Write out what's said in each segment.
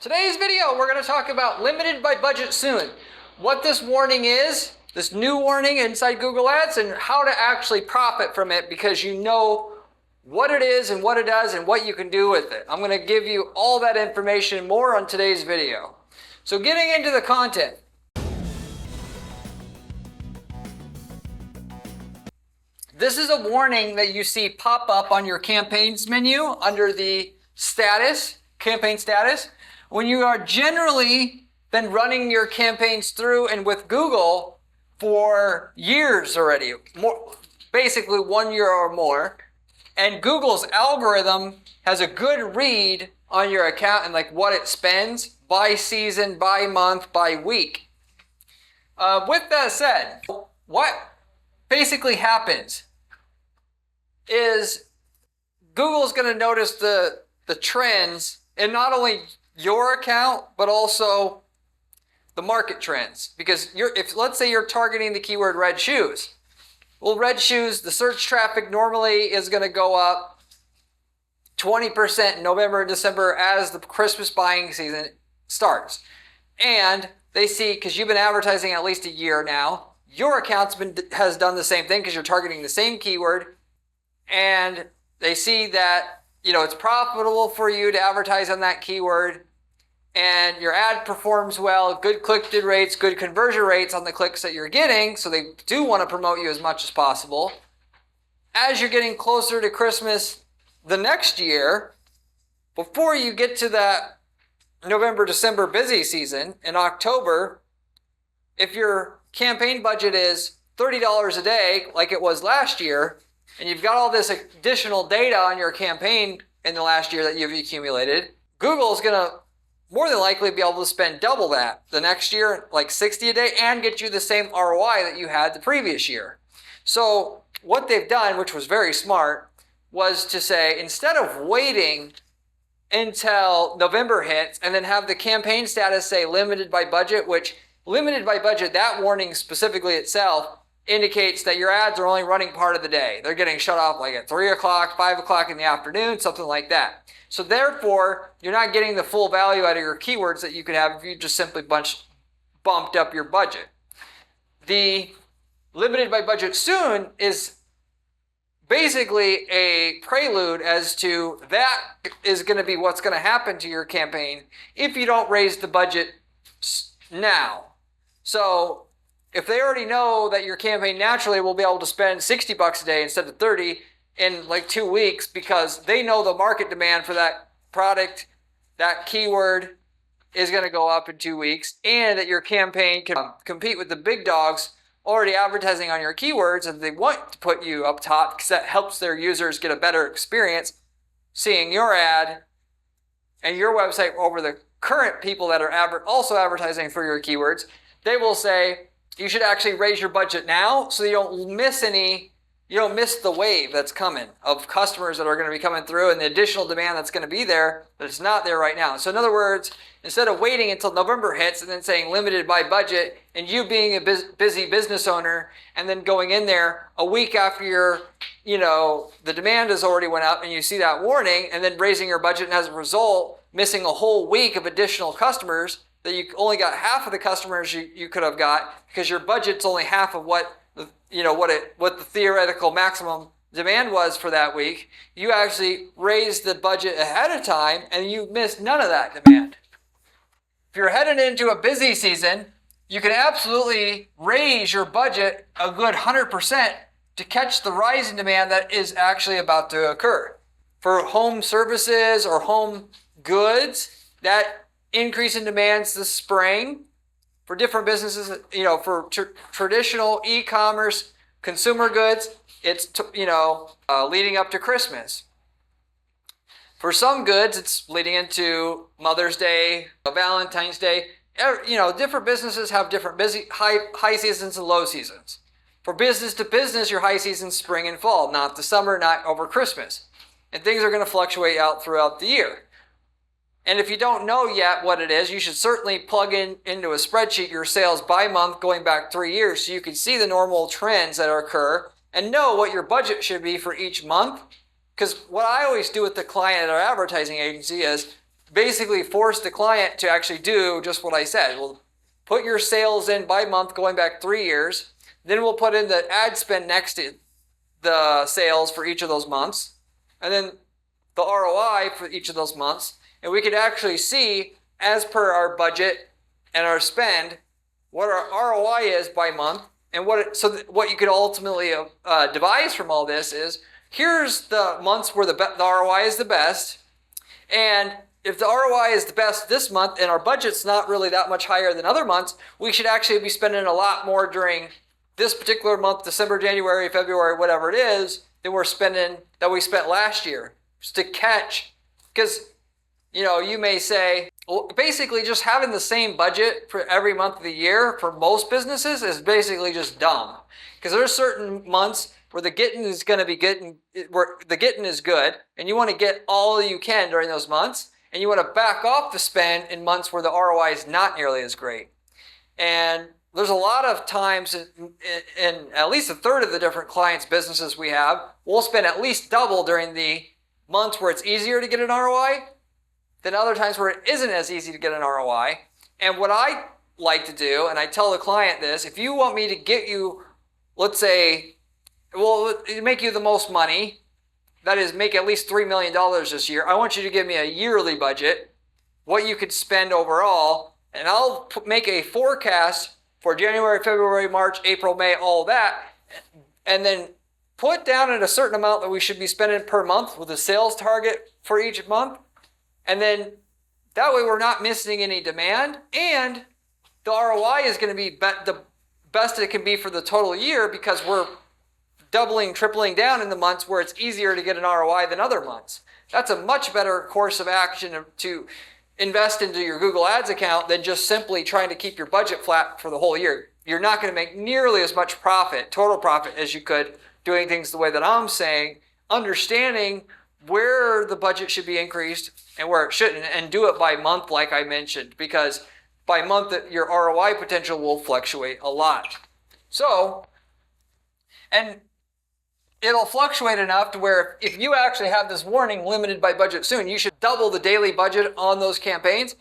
Today's video, we're going to talk about limited by budget soon. What this warning is, this new warning inside Google Ads, and how to actually profit from it because you know what it is and what it does and what you can do with it. I'm going to give you all that information and more on today's video. So getting into the content. This is a warning that you see pop up on your campaigns menu under the status, campaign status. When you are generally been running your campaigns through and with Google for years already, basically 1 year or more, and Google's algorithm has a good read on your account and like what it spends by season, by month, by week. With that said, what basically happens is Google's going to notice the trends in not only your account, but also the market trends. Because if let's say you're targeting the keyword red shoes. Well, red shoes, the search traffic normally is going to go up 20% in November and December as the Christmas buying season starts. And they see, because you've been advertising at least a year now, your account's has done the same thing because you're targeting the same keyword. And they see that, it's profitable for you to advertise on that keyword. And your ad performs well, good click-through rates, good conversion rates on the clicks that you're getting, so they do want to promote you as much as possible. As you're getting closer to Christmas the next year, before you get to that November, December busy season, in October, if your campaign budget is $30 a day, like it was last year, and you've got all this additional data on your campaign in the last year that you've accumulated, Google's going to more than likely be able to spend double that the next year, like 60 a day, and get you the same ROI that you had the previous year. So what they've done, which was very smart, was to say, instead of waiting until November hits and then have the campaign status say limited by budget, which limited by budget, that warning specifically itself indicates that your ads are only running part of the day. They're getting shut off like at 3 o'clock, 5 o'clock in the afternoon, something like that. So therefore, you're not getting the full value out of your keywords that you could have if you just simply bumped up your budget. The limited by budget soon is basically a prelude as to that is going to be what's going to happen to your campaign if you don't raise the budget now. So if they already know that your campaign naturally will be able to spend $60 a day instead of 30 in like 2 weeks because they know the market demand for that product, that keyword is going to go up in 2 weeks, and that your campaign can compete with the big dogs already advertising on your keywords, and they want to put you up top because that helps their users get a better experience seeing your ad and your website over the current people that are also advertising for your keywords. They will say, you should actually raise your budget now so you don't miss the wave that's coming of customers that are going to be coming through and the additional demand that's going to be there that's not there right now. So in other words, instead of waiting until November hits and then saying limited by budget and you being a busy business owner and then going in there a week after the demand has already went up and you see that warning and then raising your budget and as a result missing a whole week of additional customers that you only got half of the customers you could have got because your budget's only half of what the theoretical maximum demand was for that week. You actually raised the budget ahead of time and you missed none of that demand. If you're headed into a busy season, you can absolutely raise your budget a good 100% to catch the rise in demand that is actually about to occur. For home services or home goods, that increase in demands this spring. For different businesses, for traditional e-commerce, consumer goods, it's, leading up to Christmas. For some goods, it's leading into Mother's Day, Valentine's Day. Different businesses have different high seasons and low seasons. For business to business, your high season's spring and fall, not the summer, not over Christmas. And things are going to fluctuate out throughout the year. And if you don't know yet what it is, you should certainly plug into a spreadsheet your sales by month going back 3 years so you can see the normal trends that occur and know what your budget should be for each month. Because what I always do with the client at our advertising agency is basically force the client to actually do just what I said. We'll put your sales in by month going back 3 years. Then we'll put in the ad spend next to the sales for each of those months. And then the ROI for each of those months. And we could actually see, as per our budget and our spend, what our ROI is by month. And what you could ultimately devise from all this is, here's the months where the ROI is the best. And if the ROI is the best this month and our budget's not really that much higher than other months, we should actually be spending a lot more during this particular month, December, January, February, whatever it is, than we spent last year. Just to catch, because, you may say, well, basically just having the same budget for every month of the year for most businesses is basically just dumb. Because there's certain months where the getting is going to be where the getting is good, and you want to get all you can during those months, and you want to back off the spend in months where the ROI is not nearly as great. And there's a lot of times in at least a third of the different clients' businesses we have, we'll spend at least double during the months where it's easier to get an ROI than other times where it isn't as easy to get an ROI. And what I like to do, and I tell the client this, if you want me to get you, let's say, make you the most money, that is, make at least $3 million this year, I want you to give me a yearly budget, what you could spend overall, and I'll make a forecast for January, February, March, April, May, all that, and then put down at a certain amount that we should be spending per month with a sales target for each month. And then that way we're not missing any demand, and the ROI is going to be the best it can be for the total year, because we're doubling, tripling down in the months where it's easier to get an ROI than other months. That's a much better course of action to invest into your Google Ads account than just simply trying to keep your budget flat for the whole year. You're not going to make nearly as much profit, total profit, as you could doing things the way that I'm saying, understanding where the budget should be increased and where it shouldn't, and do it by month like I mentioned, because by month your ROI potential will fluctuate a lot. So, and it'll fluctuate enough to where if you actually have this warning, limited by budget soon, you should double the daily budget on those campaigns.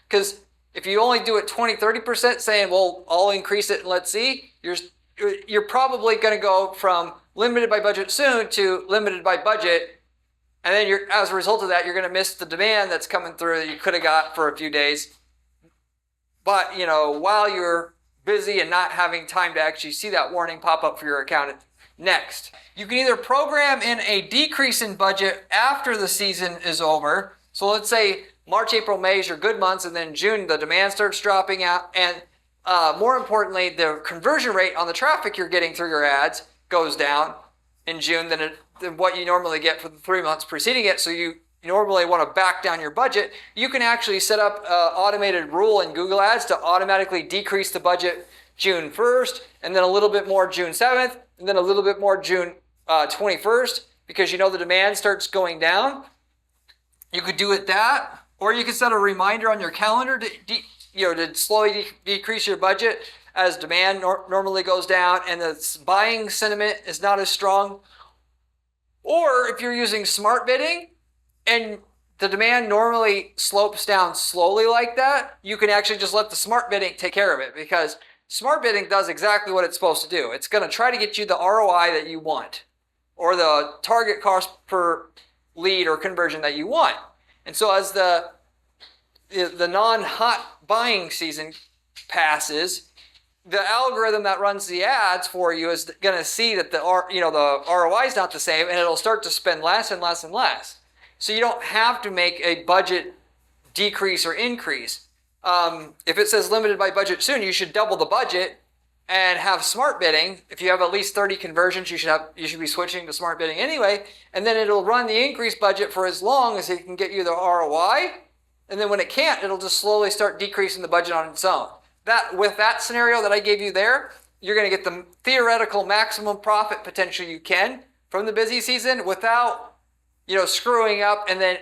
Because if you only do it 20-30%, saying, well, I'll increase it and let's see, you're probably going to go from limited by budget soon to limited by budget. And then as a result of that, you're going to miss the demand that's coming through that you could have got for a few days. But, while you're busy and not having time to actually see that warning pop up for your account next. You can either program in a decrease in budget after the season is over. So let's say March, April, May is your good months, and then June the demand starts dropping out. And more importantly, the conversion rate on the traffic you're getting through your ads goes down in June than what you normally get for the 3 months preceding it. So you normally want to back down your budget. You can actually set up an automated rule in Google Ads to automatically decrease the budget June 1st, and then a little bit more June 7th, and then a little bit more June 21st, because the demand starts going down. You could do it that, or you could set a reminder on your calendar to slowly decrease your budget as demand normally goes down and the buying sentiment is not as strong. Or if you're using smart bidding and the demand normally slopes down slowly like that, you can actually just let the smart bidding take care of it, because smart bidding does exactly what it's supposed to do. It's going to try to get you the ROI that you want, or the target cost per lead or conversion that you want. And so as the non-hot buying season passes, the algorithm that runs the ads for you is going to see that the ROI is not the same, and it'll start to spend less and less and less. So you don't have to make a budget decrease or increase. If it says limited by budget soon, you should double the budget and have smart bidding. If you have at least 30 conversions, you should be switching to smart bidding anyway. And then it'll run the increased budget for as long as it can get you the ROI. And then when it can't, it'll just slowly start decreasing the budget on its own. With that scenario that I gave you there, you're going to get the theoretical maximum profit potential you can from the busy season without, screwing up and then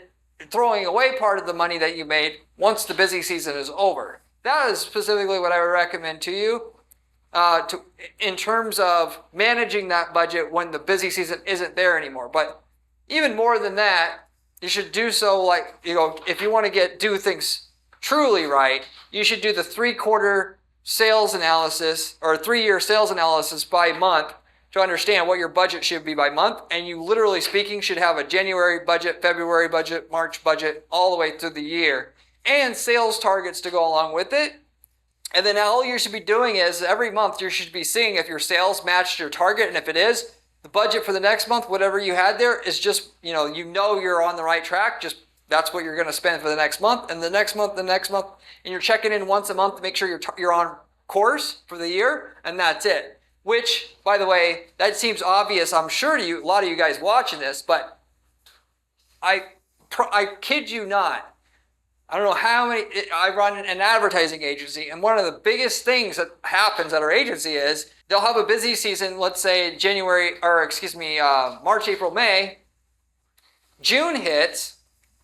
throwing away part of the money that you made once the busy season is over. That is specifically what I would recommend to you in terms of managing that budget when the busy season isn't there anymore. But even more than that, you should do so like, if you want to do things truly right, you should do the 3-quarter sales analysis or 3-year sales analysis by month to understand what your budget should be by month. And you, literally speaking, should have a January budget, February budget, March budget, all the way through the year, and sales targets to go along with it. And then all you should be doing is every month you should be seeing if your sales matched your target. And if it is, the budget for the next month, whatever you had there, is just, you're on the right track. Just that's what you're going to spend for the next month, and the next month, and you're checking in once a month to make sure you're on course for the year, and that's it. Which, by the way, that seems obvious, I'm sure, to you, a lot of you guys watching this, but I kid you not. I don't know how many. I run an advertising agency, and one of the biggest things that happens at our agency is they'll have a busy season. Let's say March, April, May. June hits.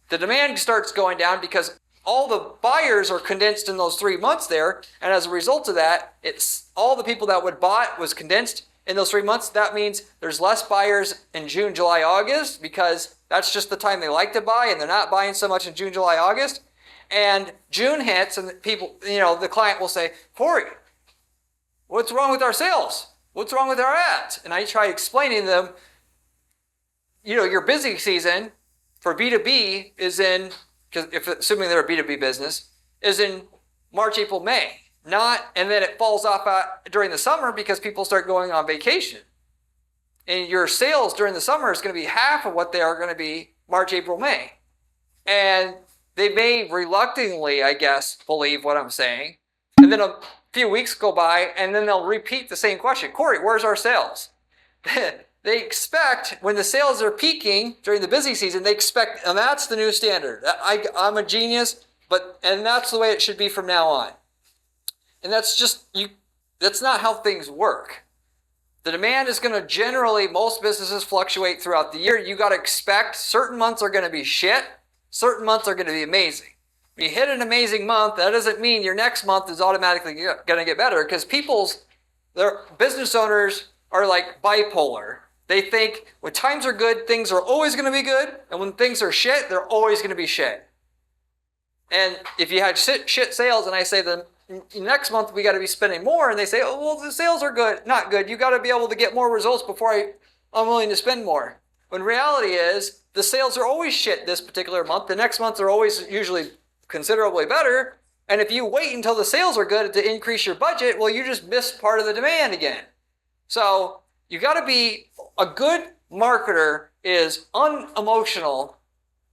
The demand starts going down because all the buyers are condensed in those 3 months there. And as a result of that, it's all the people that would buy it was condensed in those 3 months. That means there's less buyers in June, July, August, because that's just the time they like to buy, and they're not buying so much in June, July, August. And June hits, and the client will say, Corey, what's wrong with our sales? What's wrong with our ads? And I try explaining to them, your busy season for B2B is in, assuming they're a B2B business, is in March, April, May. And then it falls off during the summer because people start going on vacation. And your sales during the summer is going to be half of what they are going to be March, April, May. And they may reluctantly, I guess, believe what I'm saying. And then a few weeks go by, and then they'll repeat the same question. Corey, where's our sales? They expect, when the sales are peaking during the busy season, they expect, and that's the new standard. I'm a genius, and that's the way it should be from now on. And that's not how things work. The demand is going to generally, most businesses fluctuate throughout the year. You got to expect certain months are going to be shit, certain months are going to be amazing. When you hit an amazing month, that doesn't mean your next month is automatically going to get better, because their business owners are like bipolar. They think when times are good, things are always going to be good, and when things are shit, they're always going to be shit. And if you had shit sales, and I say the next month we got to be spending more, and they say, oh, well, the sales are good, not good. You got to be able to get more results before I'm willing to spend more. When reality is, the sales are always shit this particular month. The next month are always usually considerably better. And if you wait until the sales are good to increase your budget, well, you just missed part of the demand again. So you got to be, a good marketer is unemotional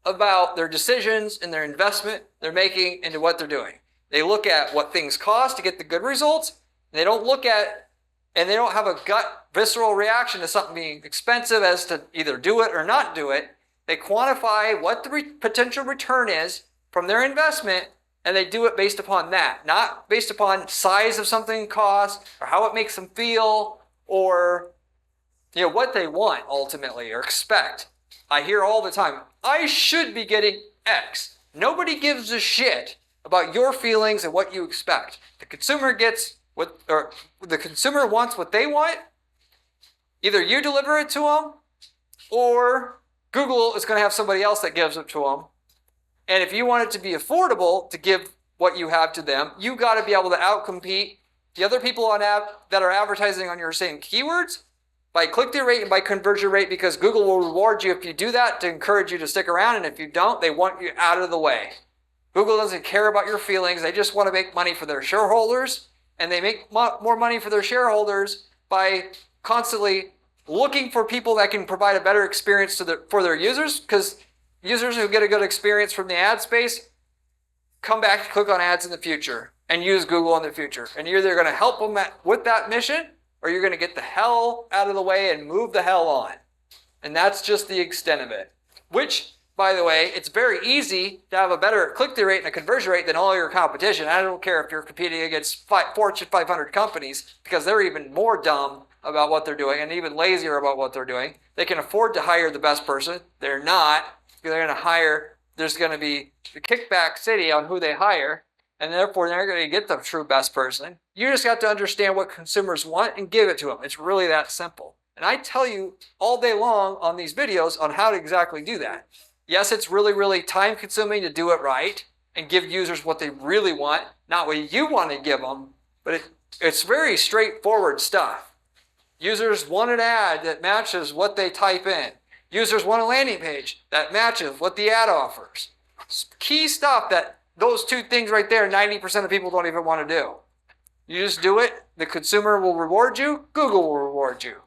about their decisions and their investment they're making into what they're doing. They look at what things cost to get the good results. They don't have a gut visceral reaction to something being expensive as to either do it or not do it. They quantify what the potential return is from their investment, and they do it based upon that, not based upon size of something cost or how it makes them feel or what they want ultimately or expect. I hear all the time, I should be getting X. Nobody gives a shit about your feelings and what you expect. The consumer the consumer wants what they want. Either you deliver it to them, or Google is going to have somebody else that gives it to them. And if you want it to be affordable to give what you have to them, you got to be able to outcompete the other people that are advertising on your same keywords by click-through rate and by conversion rate, because Google will reward you if you do that to encourage you to stick around, and if you don't, they want you out of the way. Google doesn't care about your feelings. They just want to make money for their shareholders, and they make more money for their shareholders by constantly looking for people that can provide a better experience for their users, because users who get a good experience from the ad space come back to click on ads in the future and use Google in the future. And you're either going to help them with that mission, or you're going to get the hell out of the way and move the hell on. And that's just the extent of it. Which, by the way, it's very easy to have a better click-through rate and a conversion rate than all your competition. I don't care if you're competing against Fortune 500 companies, because they're even more dumb about what they're doing and even lazier about what they're doing. They can afford to hire the best person. They're not. They're going to hire. There's going to be the kickback city on who they hire, and therefore they're going to get the true best person. You just have to understand what consumers want and give it to them. It's really that simple. And I tell you all day long on these videos on how to exactly do that. Yes, it's really, really time consuming to do it right and give users what they really want, not what you want to give them, but it's very straightforward stuff. Users want an ad that matches what they type in. Users want a landing page that matches what the ad offers. Key stuff that those two things right there, 90% of people don't even want to do. You just do it, the consumer will reward you, Google will reward you.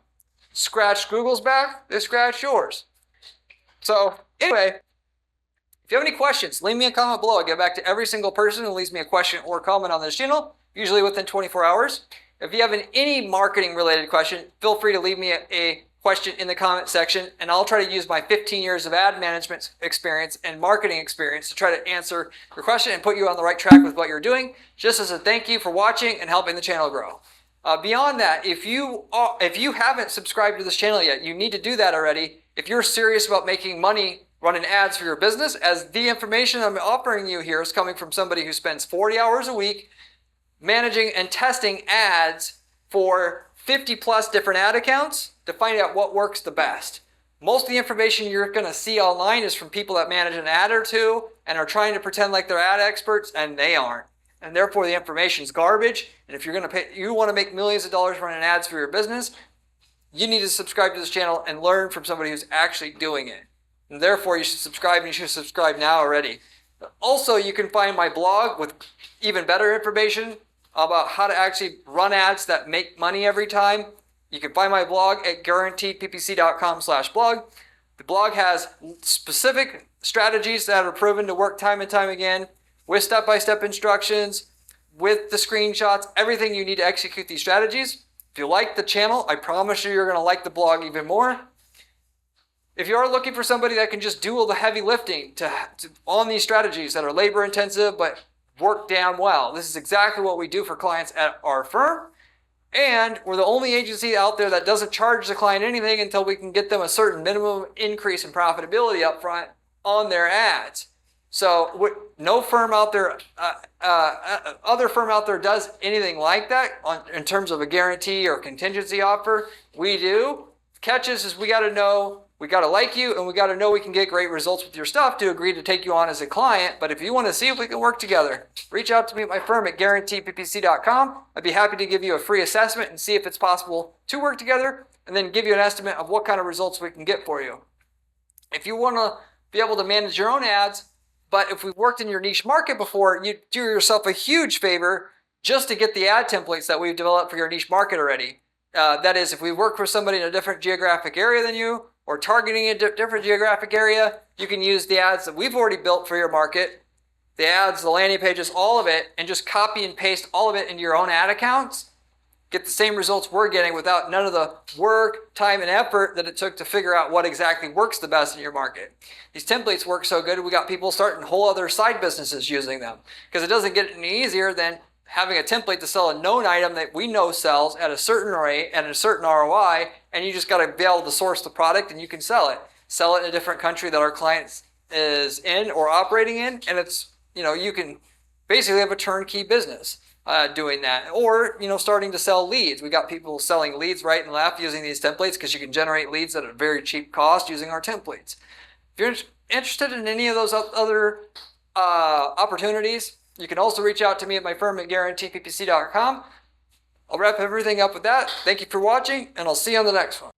Scratch Google's back, they scratch yours. So anyway, if you have any questions, leave me a comment below. I get back to every single person who leaves me a question or comment on this channel, usually within 24 hours. If you have any marketing related question, feel free to leave me a question in the comment section, and I'll try to use my 15 years of ad management experience and marketing experience to try to answer your question and put you on the right track with what you're doing, just as a thank you for watching and helping the channel grow. Beyond that, if you haven't subscribed to this channel yet, you need to do that already. If you're serious about making money running ads for your business, as the information I'm offering you here is coming from somebody who spends 40 hours a week managing and testing ads for 50 plus different ad accounts to find out what works the best. Most of the information you're going to see online is from people that manage an ad or two and are trying to pretend like they're ad experts, and they aren't. And therefore the information is garbage. And if you're going to pay, you want to make millions of dollars running ads for your business, you need to subscribe to this channel and learn from somebody who's actually doing it. And therefore you should subscribe, and you should subscribe now already. Also, you can find my blog with even better information about how to actually run ads that make money every time. You can find my blog at guaranteedppc.com/blog. The blog has specific strategies that are proven to work time and time again, with step-by-step instructions, with the screenshots, everything you need to execute these strategies. If you like the channel, I promise you're going to like the blog even more. If you are looking for somebody that can just do all the heavy lifting on these strategies that are labor intensive but work damn well, this is exactly what we do for clients at our firm. And we're the only agency out there that doesn't charge the client anything until we can get them a certain minimum increase in profitability up front on their ads. So no firm out there, other firm out there does anything like that in terms of a guarantee or contingency offer. We do. Catches is we got to know, we got to like you, and we got to know we can get great results with your stuff to agree to take you on as a client. But if you want to see if we can work together, reach out to me at my firm at guaranteedppc.com. I'd be happy to give you a free assessment and see if it's possible to work together, and then give you an estimate of what kind of results we can get for you. If you want to be able to manage your own ads, but if we've worked in your niche market before, you do yourself a huge favor just to get the ad templates that we've developed for your niche market already. That is, if we work for somebody in a different geographic area than you, or targeting a different geographic area, you can use the ads that we've already built for your market, the ads, the landing pages, all of it, and just copy and paste all of it into your own ad accounts. Get the same results we're getting without none of the work, time, and effort that it took to figure out what exactly works the best in your market. These templates work so good, we got people starting whole other side businesses using them, because it doesn't get any easier than having a template to sell a known item that we know sells at a certain rate and a certain ROI, and you just got to be able to source the product and you can sell it. Sell it in a different country that our client is in or operating in, and it's, you can basically have a turnkey business doing that. Or, starting to sell leads. We got people selling leads right and left using these templates because you can generate leads at a very cheap cost using our templates. If you're interested in any of those other opportunities, you can also reach out to me at my firm at guaranteedppc.com. I'll wrap everything up with that. Thank you for watching, and I'll see you on the next one.